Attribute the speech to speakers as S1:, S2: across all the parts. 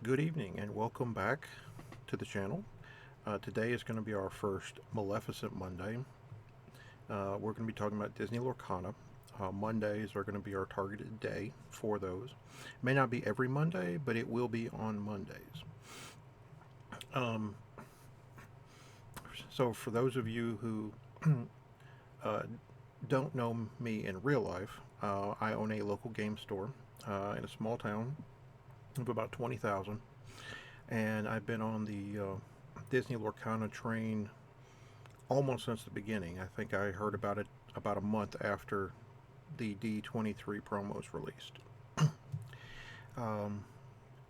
S1: Good evening and welcome back to the channel. Today is going to be our first Maleficent Monday. We're going to be talking about Disney Lorcana. Mondays are going to be our targeted day for those. It may not be every Monday, but it will be on Mondays. Um, so for those of you who uh, don't know me in real life, I own a local game store in a small town of about 20,000, and I've been on the Disney Lorcana train almost since the beginning. I think I heard about it about a month after the D23 promos released. um,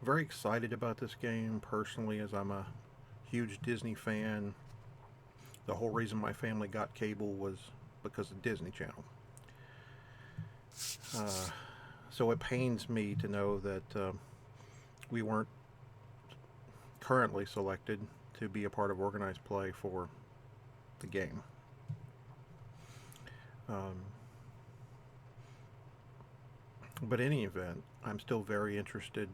S1: Very excited about this game personally, as I'm a huge Disney fan. The whole reason my family got cable was because of Disney Channel. Uh, so it pains me to know that we weren't currently selected to be a part of organized play for the game. Um, but in any event, I'm still very interested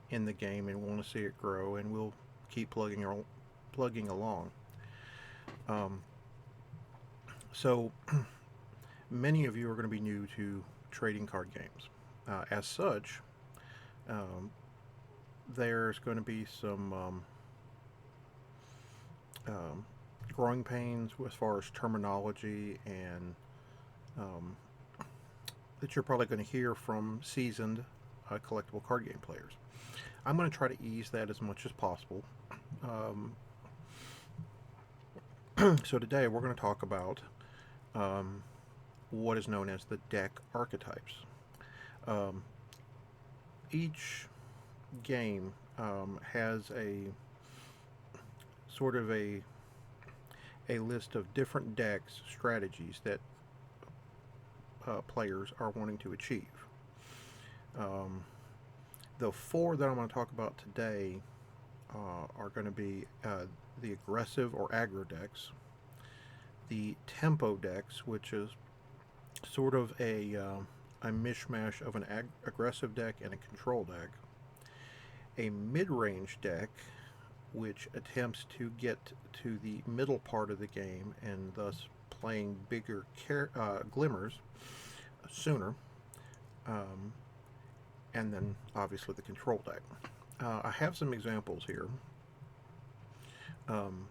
S1: in the game and want to see it grow, and we'll keep plugging along. Um, so many of you are going to be new to trading card games. As such, um, there's going to be some um, growing pains as far as terminology and um, that you're probably going to hear from seasoned collectible card game players. I'm going to try to ease that as much as possible. Um, so today we're going to talk about um, what is known as the deck archetypes. Um, each game has a sort of a list of different decks strategies that players are wanting to achieve. Um, the four that I'm going to talk about today are going to be the aggressive or aggro decks, the tempo decks, which is sort of a mishmash of an aggressive deck and a control deck, a mid-range deck, which attempts to get to the middle part of the game and thus playing bigger glimmers sooner, um, and then obviously the control deck. I have some examples here. Um,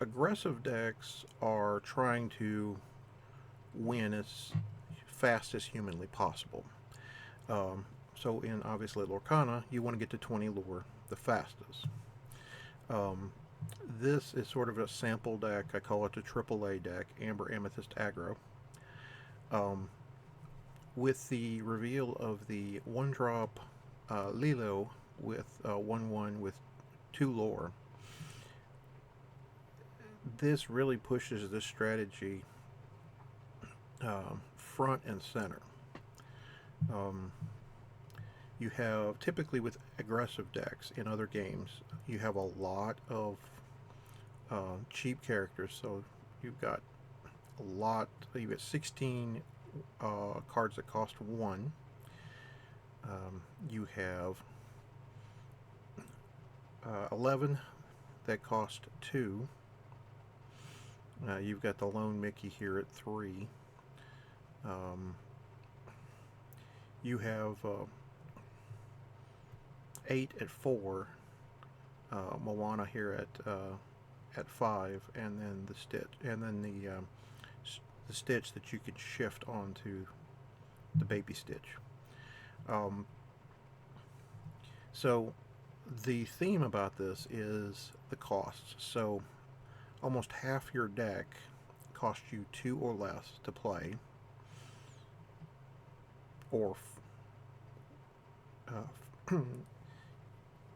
S1: Aggressive decks are trying to win as fast as humanly possible. So in obviously Lorcana, you want to get to 20 lore the fastest. This is sort of a sample deck. I call it a AAA deck, Amber Amethyst Aggro. With the reveal of the one drop Lilo with 1/1 with 2 lore, this really pushes this strategy front and center. You have typically with aggressive decks in other games, you have a lot of cheap characters. So you've got you've got 16 cards that cost 1. You have 11 that cost 2. You've got the lone Mickey here at 3. You have 8 at 4. Moana here at 5, and then the Stitch that you could shift onto the baby Stitch. So the theme about this is the costs. So almost half your deck costs you 2 or less to play, or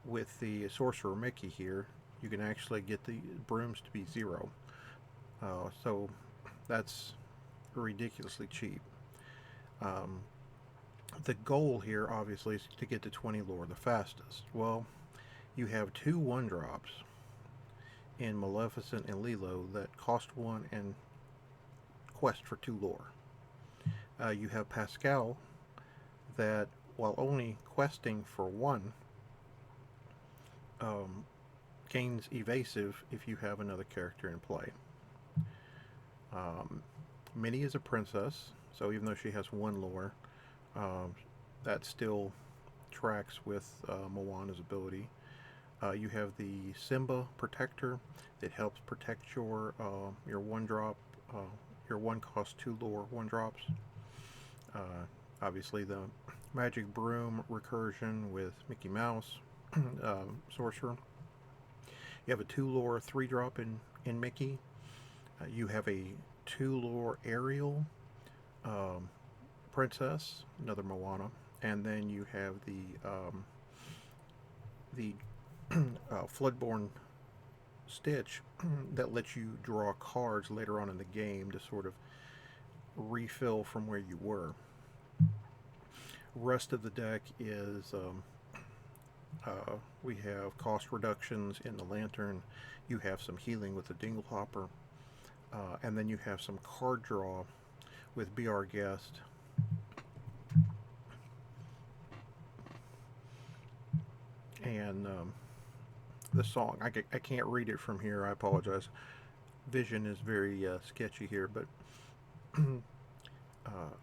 S1: with the Sorcerer Mickey here, you can actually get the brooms to be 0. So that's ridiculously cheap. The goal here, obviously, is to get to 20 lore the fastest. Well, you have 2 1-drops in Maleficent and Lilo that cost 1 and quest for 2 lore. You have Pascal that, while only questing for 1, gains evasive if you have another character in play. Um, Minnie is a princess, so even though she has one lore, um, that still tracks with Moana's ability. You have the Simba Protector that helps protect your one drop, uh, your one cost two lore one drops. Uh, Obviously, the Magic Broom recursion with Mickey Mouse, Sorcerer. You have a two lore three drop in Mickey. You have a two lore Ariel um, Princess, another Moana, and then you have the Floodborn Stitch that lets you draw cards later on in the game to sort of refill from where you were. Rest of the deck is we have cost reductions in the Lantern. You have some healing with the Dinglehopper, and then you have some card draw with Be Our Guest. And the song, I can't read it from here. I apologize. Vision is very sketchy here, but uh,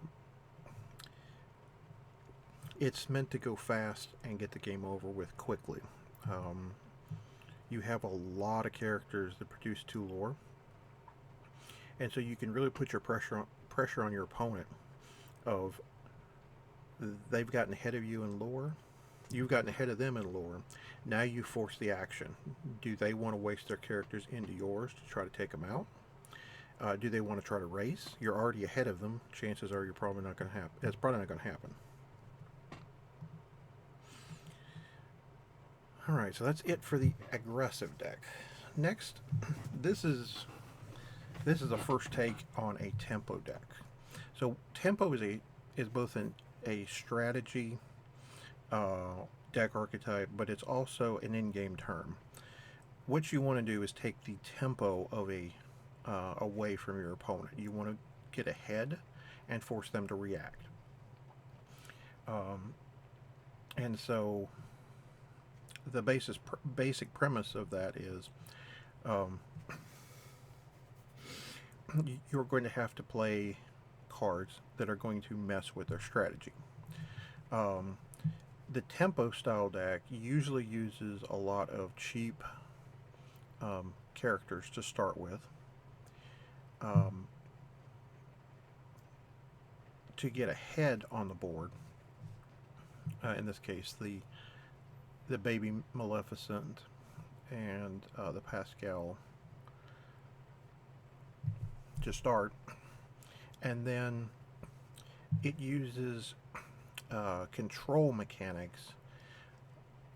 S1: it's meant to go fast and get the game over with quickly. Um, you have a lot of characters that produce two lore, and so you can really put your pressure on your opponent. Of they've gotten ahead of you in lore, you've gotten ahead of them in lore. Now you force the action. Do they want to waste their characters into yours to try to take them out? Do they want to try to race? You're already ahead of them. Chances are you're probably not going to happen. It's probably not going to happen. All right, so that's it for the aggressive deck. Next, this is a first take on a tempo deck. So tempo is both a strategy deck archetype, but it's also an in-game term. What you want to do is take the tempo of away from your opponent. You want to get ahead and force them to react. And so the basic premise of that is you're going to have to play cards that are going to mess with their strategy. The tempo style deck usually uses a lot of cheap characters to start with. To get ahead on the board, in this case, the baby Maleficent and the Pascal to start, and then it uses control mechanics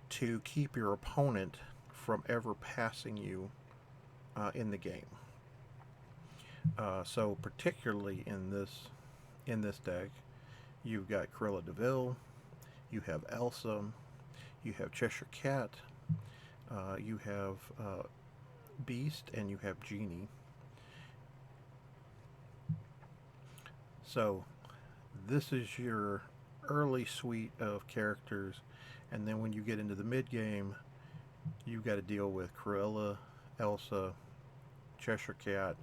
S1: to keep your opponent from ever passing you in the game. So particularly in this deck, you've got Cruella de Vil, you have Elsa, you have Cheshire Cat, you have Beast, and you have Genie. So this is your early suite of characters, and then when you get into the mid game, you've got to deal with Cruella, Elsa, Cheshire Cat,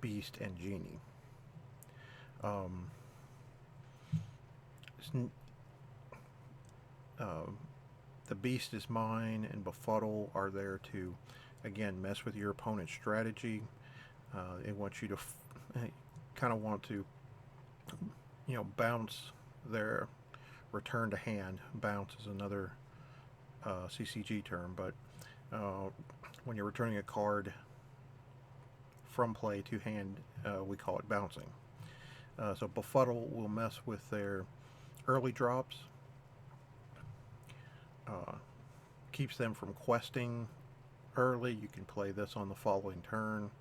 S1: Beast, and Genie. The Beast is mine, and Befuddle are there to, again, mess with your opponent's strategy. It wants you to kind of want to, bounce their return to hand. Bounce is another CCG term, but when you're returning a card from play to hand, we call it bouncing. So Befuddle will mess with their early drops, keeps them from questing early. You can play this on the following turn,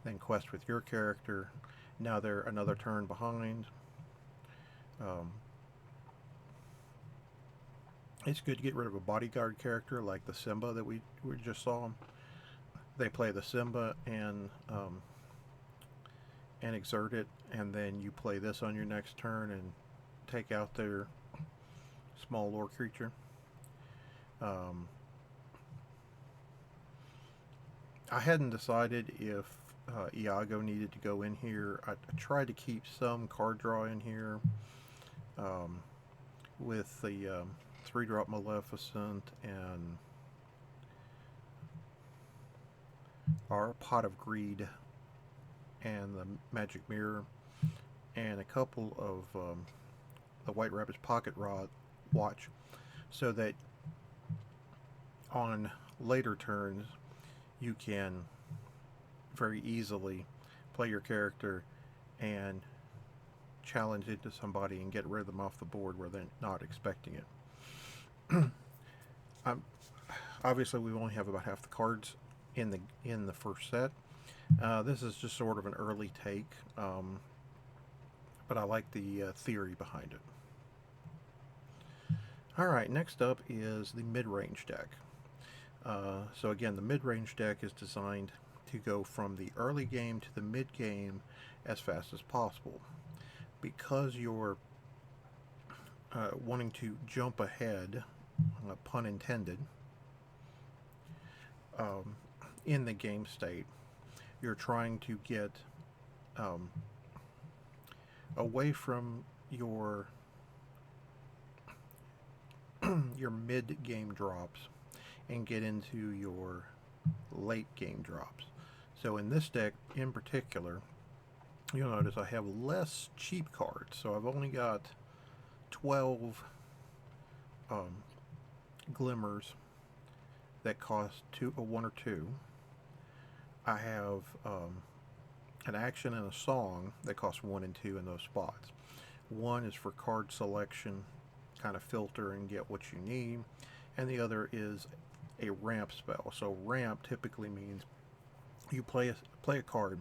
S1: then quest with your character. Now they're another turn behind. It's good to get rid of a bodyguard character like the Simba that we just saw. They play the Simba and exert it, and then you play this on your next turn and take out their small lore creature. I hadn't decided if Iago needed to go in here. I tried to keep some card draw in here um, with the 3-drop Maleficent and our Pot of Greed and the Magic Mirror and a couple of the White Rabbit's Pocket Watch, so that on later turns you can very easily play your character and challenge into somebody and get rid of them off the board where they're not expecting it. um, Obviously, we only have about half the cards in the first set. This is just sort of an early take, but I like the theory behind it. Alright, next up is the mid-range deck. So again, the mid-range deck is designed to go from the early game to the mid-game as fast as possible. Because you're wanting to jump ahead, pun intended, in the game state, you're trying to get away from your your mid-game drops and get into your late-game drops. So in this deck in particular, you'll notice I have less cheap cards. So I've only got 12 glimmers that cost one or two. I have an action and a song that cost 1 and 2 in those spots. One is for card selection, kind of filter and get what you need, and the other is a ramp spell. So ramp typically means you play a card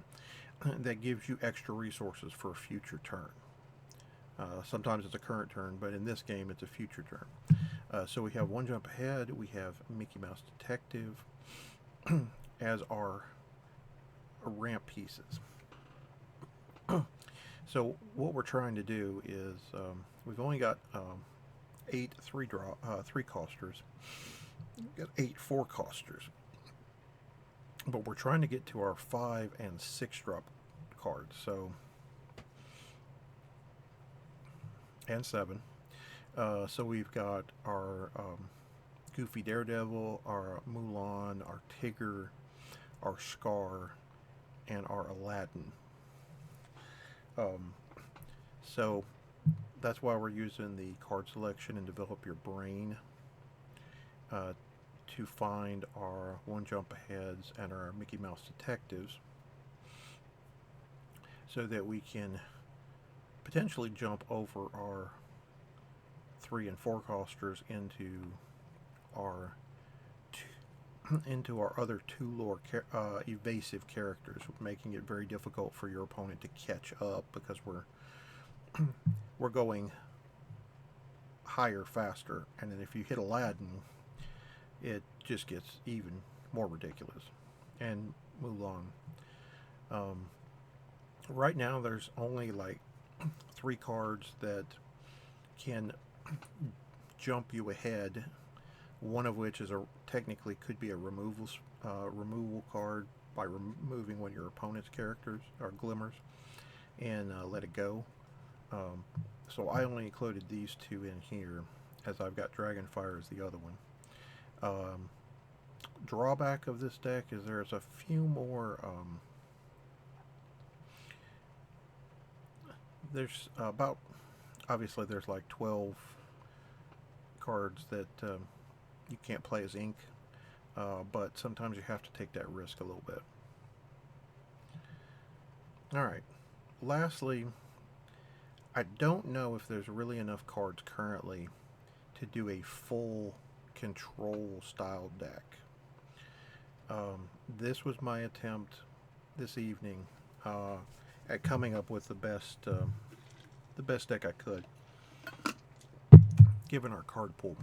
S1: that gives you extra resources for a future turn. Sometimes it's a current turn, but in this game it's a future turn. So we have one jump ahead, we have Mickey Mouse Detective as our ramp pieces. So what we're trying to do is we've only got 8 3-costers. We've got 8 4-costers. But we're trying to get to our 5 and 6-drop cards. So and 7. So we've got our Goofy Daredevil, our Mulan, our Tigger, our Scar, and our Aladdin. So that's why we're using the card selection and develop your brain to find our one jump aheads and our Mickey Mouse Detectives, so that we can potentially jump over our 3 and 4 costers into our other 2 lore evasive characters, making it very difficult for your opponent to catch up, because we're going higher faster, and then if you hit Aladdin, it just gets even more ridiculous. And Mulan. Right now there's only like 3 cards that can jump you ahead, one of which is technically could be a removal card by removing one of your opponent's characters or glimmers and let it go. So I only included these 2 in here, as I've got Dragonfire as the other one. Drawback of this deck is there's a few more there's about, obviously there's like 12 cards that you can't play as ink, but sometimes you have to take that risk a little bit. Alright, lastly, I don't know if there's really enough cards currently to do a full control style deck. This was my attempt this evening at coming up with the best deck I could, given our card pool.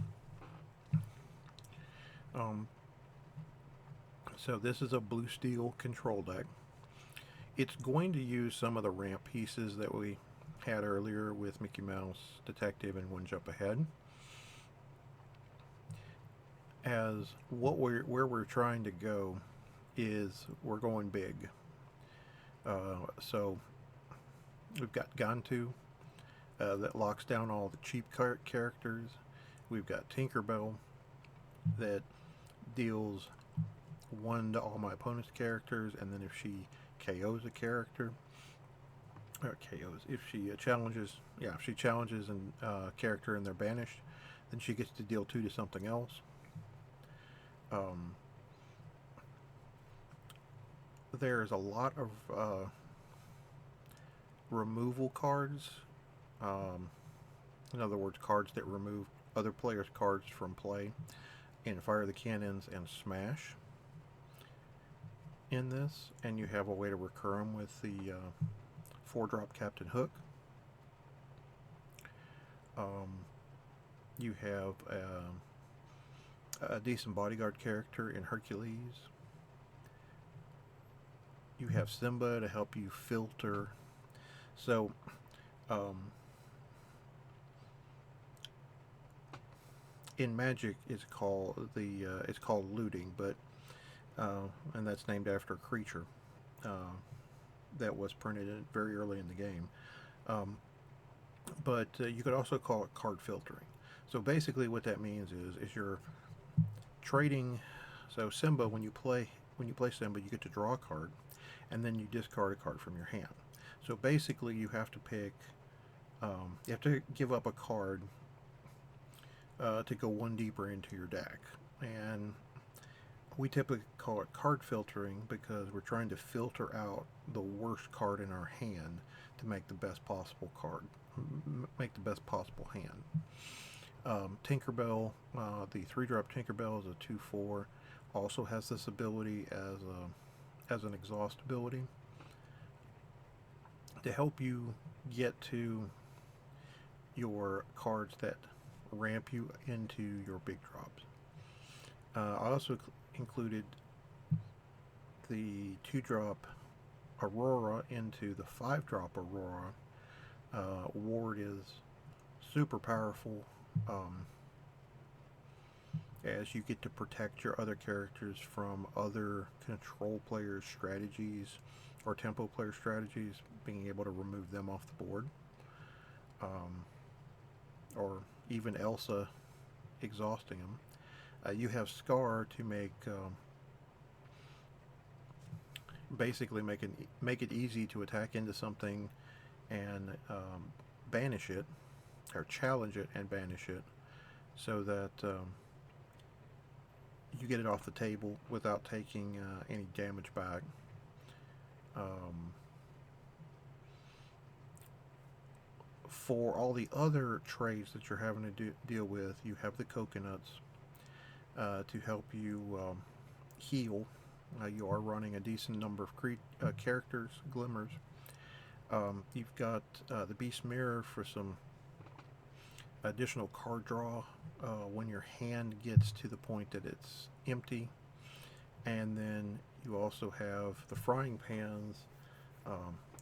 S1: So this is a blue steel control deck. It's going to use some of the ramp pieces that we had earlier with Mickey Mouse Detective and One Jump Ahead, as where we're trying to go is we're going big. So we've got Gantu that locks down all the cheap characters. We've got Tinkerbell that deals 1 to all my opponent's characters, and then if she KOs a character, or KOs, if she challenges, if she challenges a character and they're banished, then she gets to deal 2 to something else. There's a lot of removal cards. In other words, cards that remove other players' cards from play in Fire the Cannons and Smash in this, and you have a way to recur them with the 4-drop Captain Hook. You have a decent bodyguard character in Hercules. You have Simba to help you filter. So, in Magic, it's called looting, but and that's named after a creature that was printed very early in the game. But you could also call it card filtering. So basically, what that means is you're trading. So Simba, when you play Simba, you get to draw a card, and then you discard a card from your hand. So basically, you have to pick. You have to give up a card to go 1 deeper into your deck, and we typically call it card filtering because we're trying to filter out the worst card in our hand to make the best possible hand. Tinkerbell, the 3-drop Tinkerbell is a 2/4, also has this ability as an exhaust ability to help you get to your cards that ramp you into your big drops. I also included the 2-drop Aurora into the 5-drop Aurora. Ward is super powerful, as you get to protect your other characters from other control players' strategies or tempo player strategies, being able to remove them off the board. Or even Elsa exhausting them. You have Scar to make basically make it easy to attack into something and banish it, or challenge it and banish it, so that you get it off the table without taking any damage back. For all the other trades that you're having to deal with, you have the coconuts to help you heal. You are running a decent number of characters, glimmers. You've got the Beast Mirror for some additional card draw when your hand gets to the point that it's empty. And then you also have the Frying Pans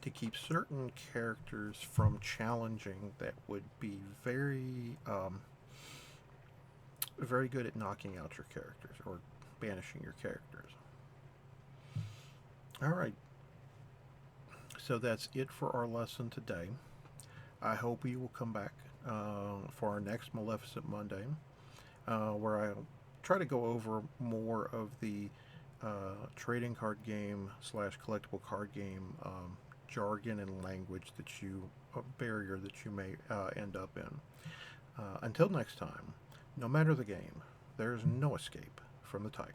S1: to keep certain characters from challenging that would be very very good at knocking out your characters or banishing your characters. Alright, so that's it for our lesson today. I hope you will come back for our next Maleficent Monday, where I'll try to go over more of the trading card game / collectible card game jargon and language barrier that you may end up in. Until next time, no matter the game, there is no escape from the tiger.